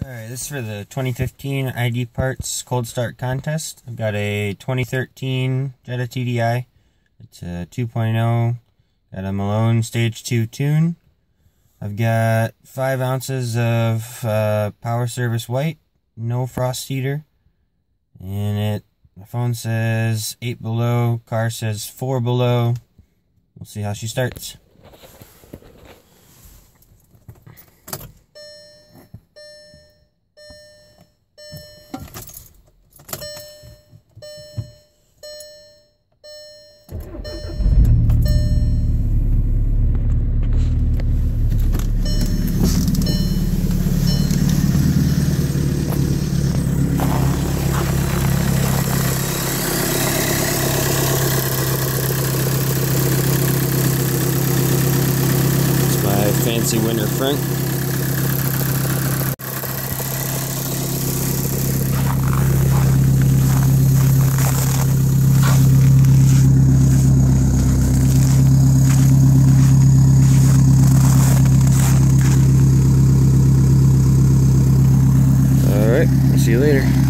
Alright, this is for the 2015 ID Parts Cold Start Contest. I've got a 2013 Jetta TDI. It's a 2.0. Got a Malone Stage 2 tune. I've got 5 ounces of power service white. No frost heater. And my phone says 8 below. Car says 4 below. We'll see how she starts. Fancy winter front. All right, I'll see you later.